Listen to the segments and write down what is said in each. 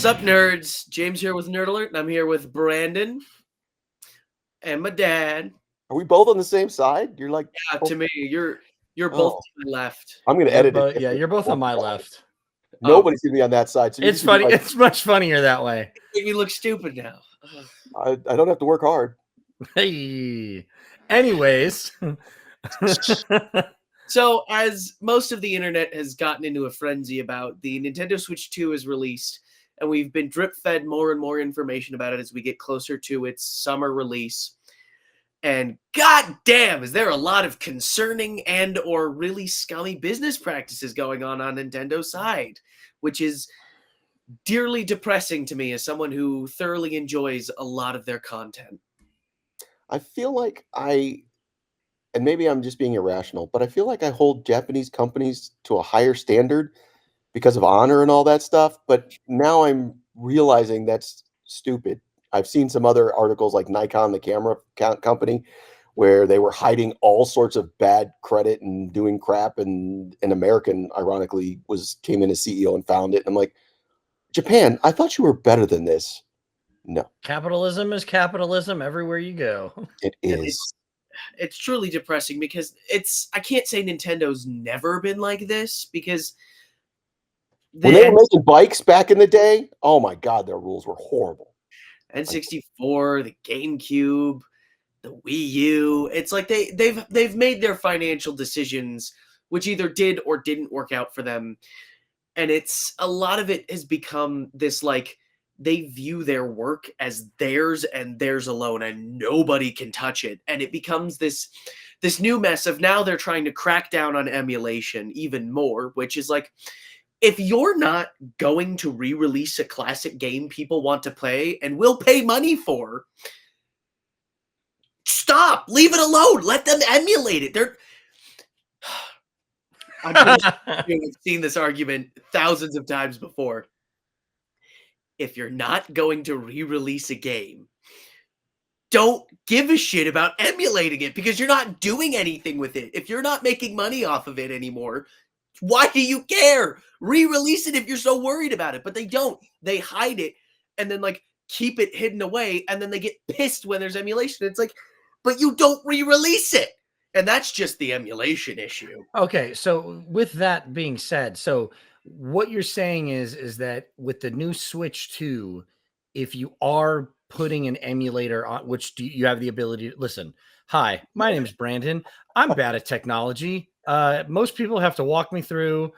Sup, nerds? James here with Nerd Alert, and I'm here with Brandon and my dad. Are we both on the same side? You're like, To me, you're both oh, to my left. I'm going to You're edit both, it. yeah, you're both on my left. Nobody's going to be on that side. So It's funny. It's much funnier that way. Make me look stupid now. I don't have to work hard. Hey. Anyways. So, as most of the internet has gotten into a frenzy about, the Nintendo Switch 2 is released, and we've been drip-fed more and more information about it as we get closer to its summer release. And goddamn, is there a lot of concerning and or really scummy business practices going on Nintendo's side, which is dearly depressing to me as someone who thoroughly enjoys a lot of their content. I feel like and maybe I'm just being irrational, but I feel like I hold Japanese companies to a higher standard because of honor and all that stuff. But now I'm realizing that's stupid. I've seen some other articles like Nikon, the camera company, where they were hiding all sorts of bad credit and doing crap. And an American, ironically, came in as CEO and found it. And I'm like, Japan, I thought you were better than this. No. Capitalism is capitalism everywhere you go. It is. It's truly depressing because I can't say Nintendo's never been like this because when they were making bikes back in the day, oh my God, their rules were horrible. N64, the GameCube, the Wii U. It's like they've made their financial decisions, which either did or didn't work out for them. And it's a lot of it has become this like they view their work as theirs and theirs alone, and nobody can touch it. And it becomes this new mess of now they're trying to crack down on emulation even more, which is like, if you're not going to re-release a classic game people want to play and will pay money for, stop, leave it alone, let them emulate it. I've seen this argument thousands of times before. If you're not going to re-release a game, don't give a shit about emulating it because you're not doing anything with it. If you're not making money off of it anymore, why do you care? Re-release it if you're so worried about it. But they don't. They hide it and then like keep it hidden away, and then they get pissed when there's emulation. It's like, but you don't re-release it. And that's just the emulation issue. Okay, so with that being said, so what you're saying is that with the new Switch 2, if you are putting an emulator on, which you have the ability to listen. Hi, my name is Brandon. I'm bad at technology. Most people have to walk me through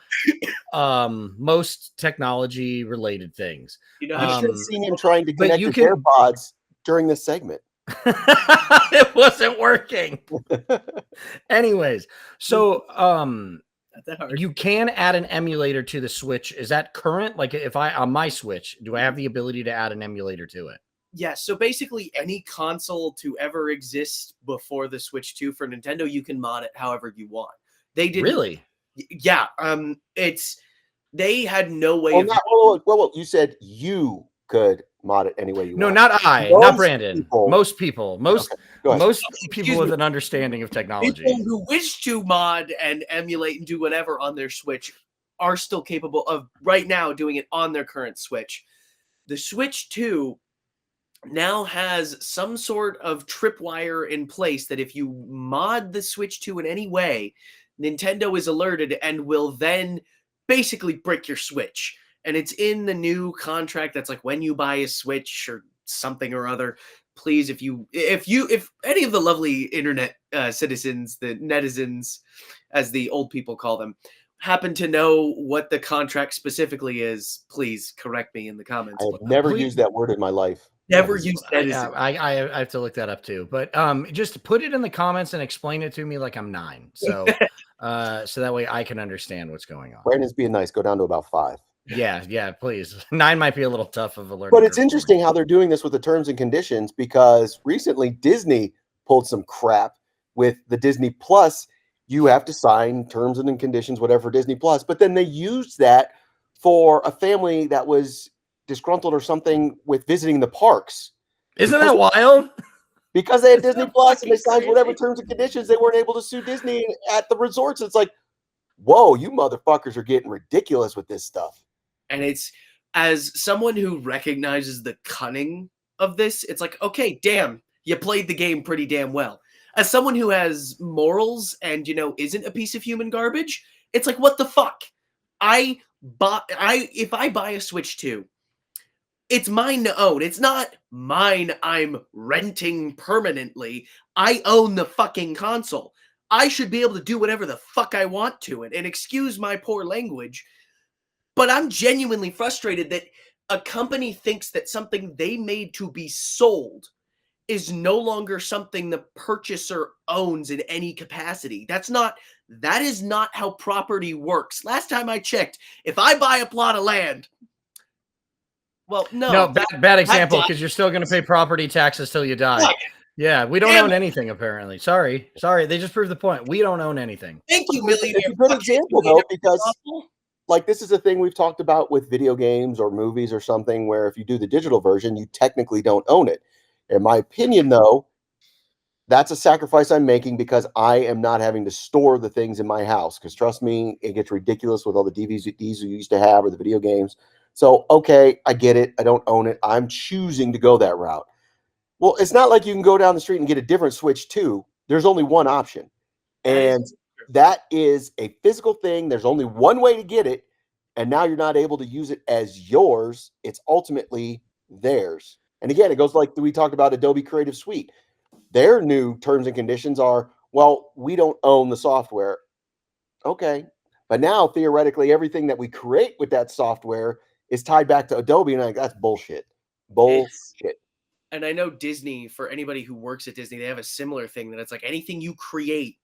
most technology related things. You should have seen him trying to connect his AirPods during this segment. It wasn't working. Anyways, so you can add an emulator to the Switch. Is that current? Like if on my Switch, do I have the ability to add an emulator to it? Yeah, so basically any console to ever exist before the Switch 2 for Nintendo, you can mod it however you want. They didn't really. Yeah, they had no way of. Well, you said you could mod it any way you want. No, not I, not Brandon. Most people with an understanding of technology. People who wish to mod and emulate and do whatever on their Switch are still capable of right now doing it on their current Switch. The Switch 2 now has some sort of tripwire in place that if you mod the Switch 2 in any way, Nintendo is alerted and will then basically brick your Switch. And it's in the new contract that's like when you buy a Switch or something or other, please, if any of the lovely internet citizens, the netizens, as the old people call them, happen to know what the contract specifically is, please correct me in the comments. I've never used that word in my life. Never used that. I have to look that up too. But just put it in the comments and explain it to me like I'm 9. So so that way I can understand what's going on. Brandon's being nice. Go down to about 5. Yeah, please. 9 might be a little tough of a learning. But it's interesting how they're doing this with the terms and conditions, because recently Disney pulled some crap with the Disney Plus. You have to sign terms and conditions, whatever, for Disney Plus. But then they used that for a family that was disgruntled or something with visiting the parks. Isn't that wild? Because they had Disney Plus and they signed whatever terms and conditions, they weren't able to sue Disney at the resorts. It's like, whoa, you motherfuckers are getting ridiculous with this stuff. And it's as someone who recognizes the cunning of this, it's like, okay, damn, you played the game pretty damn well. As someone who has morals and, isn't a piece of human garbage, it's like, what the fuck? If I buy a Switch 2, it's mine to own. It's not mine I'm renting permanently. I own the fucking console. I should be able to do whatever the fuck I want to it. And excuse my poor language, but I'm genuinely frustrated that a company thinks that something they made to be sold is no longer something the purchaser owns in any capacity. That is not how property works. Last time I checked, if I buy a plot of land, well, no, bad example, because you're still going to pay property taxes till you die. Fuck. Yeah, we don't own anything apparently. Sorry. They just proved the point. We don't own anything. Thank you, millionaire. It's a good example though, because like this is a thing we've talked about with video games or movies or something where if you do the digital version, you technically don't own it. In my opinion, though, that's a sacrifice I'm making because I am not having to store the things in my house. Because trust me, it gets ridiculous with all the DVDs you used to have or the video games. So, okay, I get it. I don't own it. I'm choosing to go that route. Well, it's not like you can go down the street and get a different Switch 2. There's only one option. And that is a physical thing. There's only one way to get it. And now you're not able to use it as yours. It's ultimately theirs. And again, it goes like we talked about Adobe Creative Suite. Their new terms and conditions are, well, we don't own the software. Okay. But now, theoretically, everything that we create with that software is tied back to Adobe. And that's bullshit. Bullshit. And I know Disney, for anybody who works at Disney, they have a similar thing that it's like anything you create,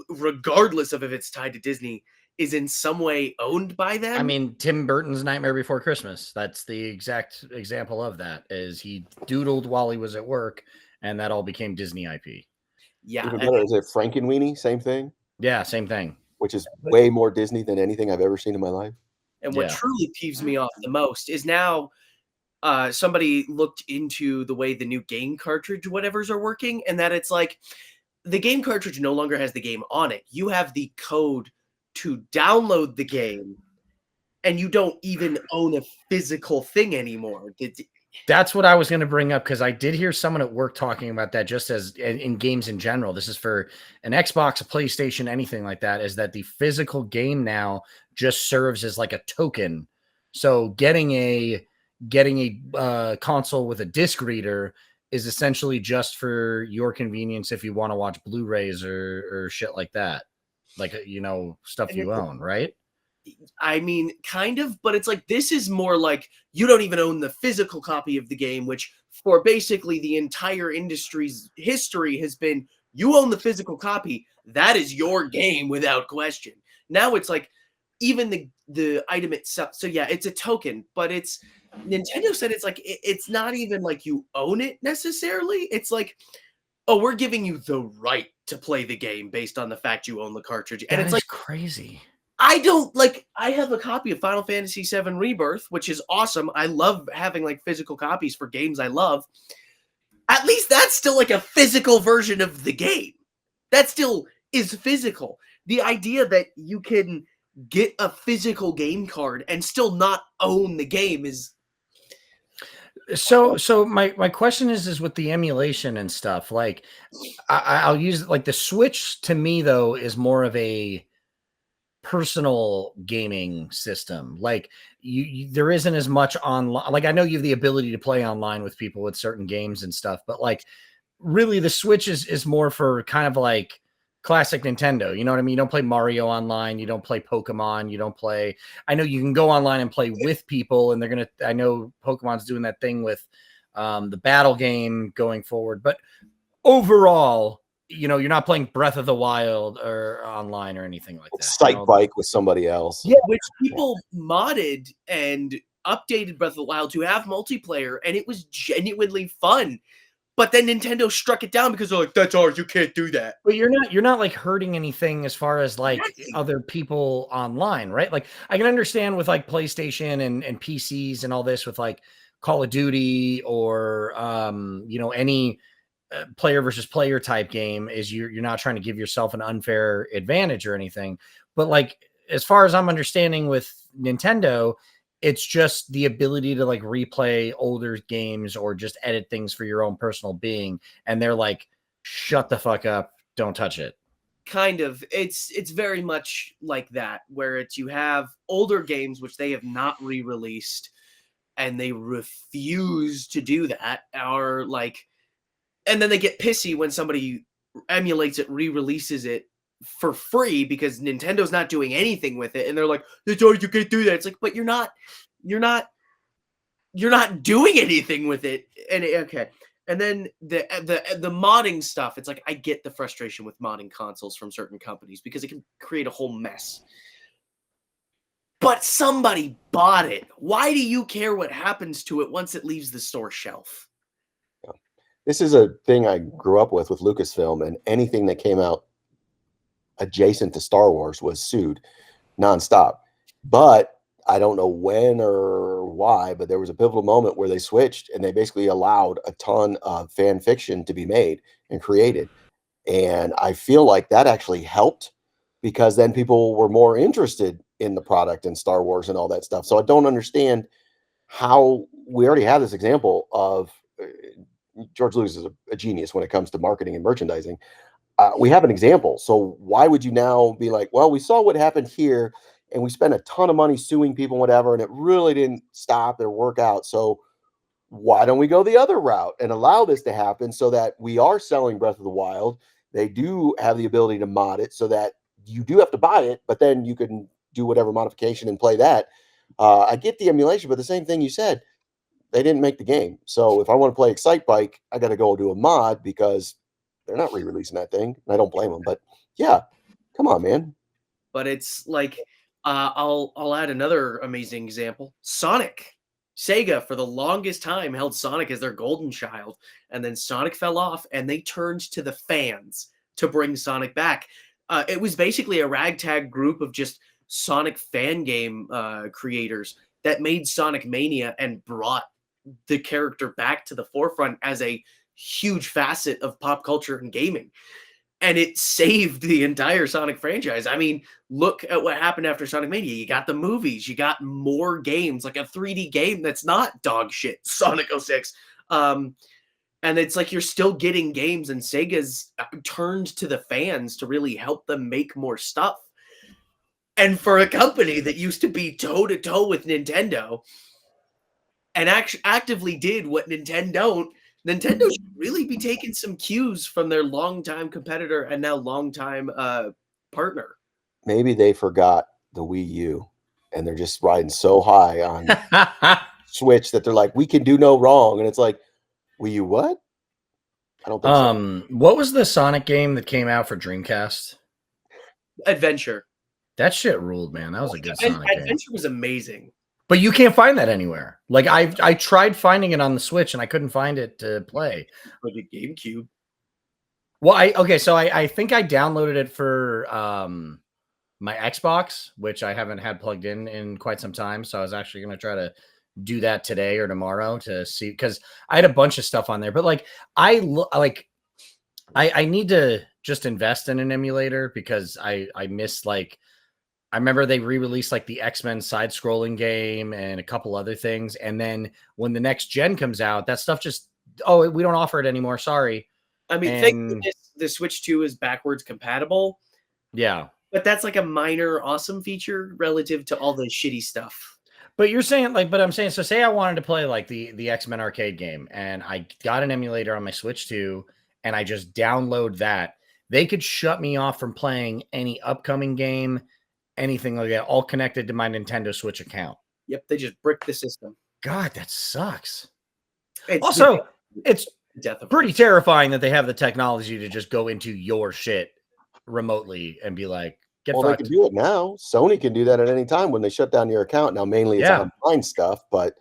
regardless of if it's tied to Disney, is in some way owned by them. I mean, Tim Burton's Nightmare Before Christmas. That's the exact example of that. Is he doodled while he was at work, and that all became Disney IP. Yeah. Even better, is it Frankenweenie? Same thing? Yeah, same thing. Which is way more Disney than anything I've ever seen in my life. And what truly peeves me off the most is now somebody looked into the way the new game cartridge whatevers are working, and that it's like the game cartridge no longer has the game on it. You have the code to download the game, and you don't even own a physical thing anymore. That's what I was going to bring up, because I did hear someone at work talking about that, just as in games in general. This is for an Xbox, a PlayStation, anything like that, is that the physical game now just serves as like a token. So getting a console with a disc reader is essentially just for your convenience if you want to watch Blu-rays or shit like that. Like, stuff you own, right? I mean, kind of, but it's like, this is more like you don't even own the physical copy of the game, which for basically the entire industry's history has been, you own the physical copy. That is your game without question. Now it's like, even the item itself. So yeah, it's a token, but Nintendo said it's like, it's not even like you own it necessarily. It's like, oh, we're giving you the right to play the game based on the fact you own the cartridge. And it's like crazy. I have a copy of Final Fantasy VII Rebirth, which is awesome. I love having like physical copies for games I love. At least that's still like a physical version of the game. That still is physical. The idea that you can get a physical game card and still not own the game is... So my question is with the emulation and stuff, like I'll use like the Switch to me though is more of a personal gaming system. Like there isn't as much online. Like I know you have the ability to play online with people with certain games and stuff, but like really the Switch is more for kind of like classic Nintendo. You know what I mean? You don't play Mario online. You don't play Pokemon. You don't play. I know you can go online and play with people, and I know Pokemon's doing that thing with the battle game going forward. But overall, you're not playing Breath of the Wild or online or anything like that. Sight bike with somebody else. Yeah, which people modded and updated Breath of the Wild to have multiplayer, and it was genuinely fun. But then Nintendo struck it down because they're like, that's ours, you can't do that. But you're not like hurting anything as far as like other people online, right? Like I can understand with like PlayStation and PCs and all this with like Call of Duty or any player versus player type game is you're not trying to give yourself an unfair advantage or anything. But like as far as I'm understanding with Nintendo, It's just the ability to like replay older games or just edit things for your own personal being. And they're like, shut the fuck up. Don't touch it. Kind of. It's very much like that, where it's you have older games which they have not re-released, and they refuse to do that, or like, and then they get pissy when somebody emulates it, re-releases it for free because Nintendo's not doing anything with it, and they're like, you can't do that. It's like, but you're not doing anything with it. And okay. And then the modding stuff, it's like I get the frustration with modding consoles from certain companies because it can create a whole mess. But somebody bought it. Why do you care what happens to it once it leaves the store shelf? This is a thing I grew up with Lucasfilm, and anything that came out adjacent to Star Wars was sued nonstop. But I don't know when or why, but there was a pivotal moment where they switched and they basically allowed a ton of fan fiction to be made and created. And I feel like that actually helped because then people were more interested in the product and Star Wars and all that stuff. So I don't understand how we already have this example of George Lucas is a genius when it comes to marketing and merchandising. We have an example. So why would you now be like, well, we saw what happened here and we spent a ton of money suing people, whatever, and it really didn't stop or work out. So why don't we go the other route and allow this to happen so that we are selling Breath of the Wild? They do have the ability to mod it so that you do have to buy it, but then you can do whatever modification and play that. I get the emulation, but the same thing you said, they didn't make the game. So if I want to play Excite Bike, I got to go do a mod because they're not re-releasing that thing. And I don't blame them, but yeah, come on, man. But it's like, I'll add another amazing example. Sonic. Sega, for the longest time, held Sonic as their golden child, and then Sonic fell off, and they turned to the fans to bring Sonic back. It was basically a ragtag group of just Sonic fan game creators that made Sonic Mania and brought the character back to the forefront as a huge facet of pop culture and gaming. And it saved the entire Sonic franchise. I mean, look at what happened after Sonic Mania. You got the movies, you got more games, like a 3D game that's not dog shit, Sonic 06. And it's like you're still getting games, and Sega's turned to the fans to really help them make more stuff. And for a company that used to be toe-to-toe with Nintendo and actively did what Nintendo should really be taking some cues from their longtime competitor and now longtime partner. Maybe they forgot the Wii U and they're just riding so high on Switch that they're like, we can do no wrong. And it's like, Wii U what? I don't think so. What was the Sonic game that came out for Dreamcast? Adventure. That shit ruled, man. That was a good Sonic game. Adventure was amazing. But you can't find that anywhere. Like I tried finding it on the Switch and I couldn't find it to play. For the GameCube. Well, I think I downloaded it for my Xbox, which I haven't had plugged in quite some time. So I was actually going to try to do that today or tomorrow to see, because I had a bunch of stuff on there. But like I need to just invest in an emulator because I miss, like, I remember they re-released like the X-Men side-scrolling game and a couple other things. And then when the next gen comes out, that stuff just, we don't offer it anymore. Sorry. I mean, thank goodness the Switch 2 is backwards compatible. Yeah. But that's like a minor awesome feature relative to all the shitty stuff. But you're saying, like, but I'm saying, so say I wanted to play like the X-Men arcade game and I got an emulator on my Switch 2 and I just download that. They could shut me off from playing any upcoming game, anything like that, all connected to my Nintendo Switch account. Yep, they just bricked the system. God, that sucks. It's pretty terrifying that they have the technology to just go into your shit remotely and be like, get fucked. They can do it now. Sony can do that at any time when they shut down your account. Now, mainly it's online stuff, but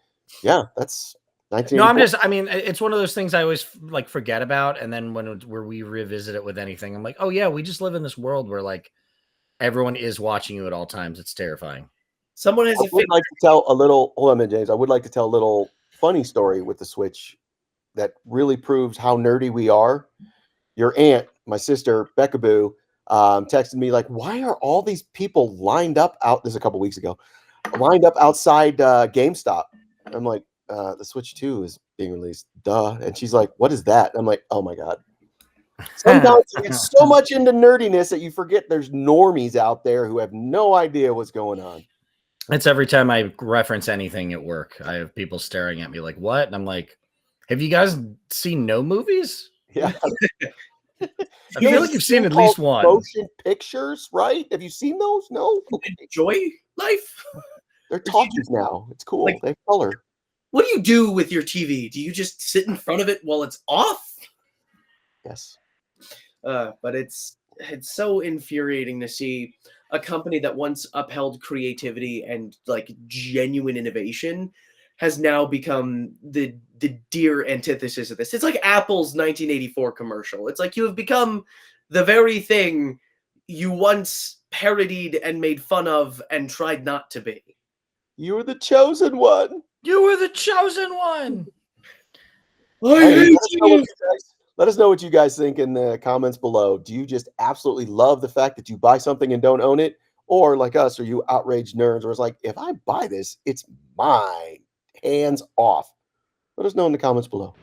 yeah, that's 1984. It's one of those things I always like forget about. And then where we revisit it with anything, I'm like, oh yeah, we just live in this world where like everyone is watching you at all times. It's terrifying. Someone has I would like to tell a little, hold on a minute, James. I would like to tell a little funny story with the Switch that really proves how nerdy we are. Your aunt, my sister, Becca Boo, texted me like, why are all these people lined up out, this is a couple weeks ago, lined up outside GameStop. I'm like, the Switch 2 is being released. Duh. And she's like, what is that? I'm like, oh my God. Sometimes you get so much into nerdiness that you forget there's normies out there who have no idea what's going on. It's every time I reference anything at work, I have people staring at me like, what? And I'm like, have you guys seen no movies? Yeah. I feel like you've seen at least one. Motion pictures, right? Have you seen those? No. Okay. Enjoy life. They're talkies now. It's cool. Like- they have color. What do you do with your TV? Do you just sit in front of it while it's off? Yes. But it's so infuriating to see a company that once upheld creativity and like genuine innovation has now become the dear antithesis of this. It's like Apple's 1984 commercial. It's like you have become the very thing you once parodied and made fun of and tried not to be. You were the chosen one. You were the chosen one. Hey, let us know what you guys think in the comments below. Do you just absolutely love the fact that you buy something and don't own it? Or like us, are you outraged nerds where it's like, if I buy this, it's mine. Hands off. Let us know in the comments below.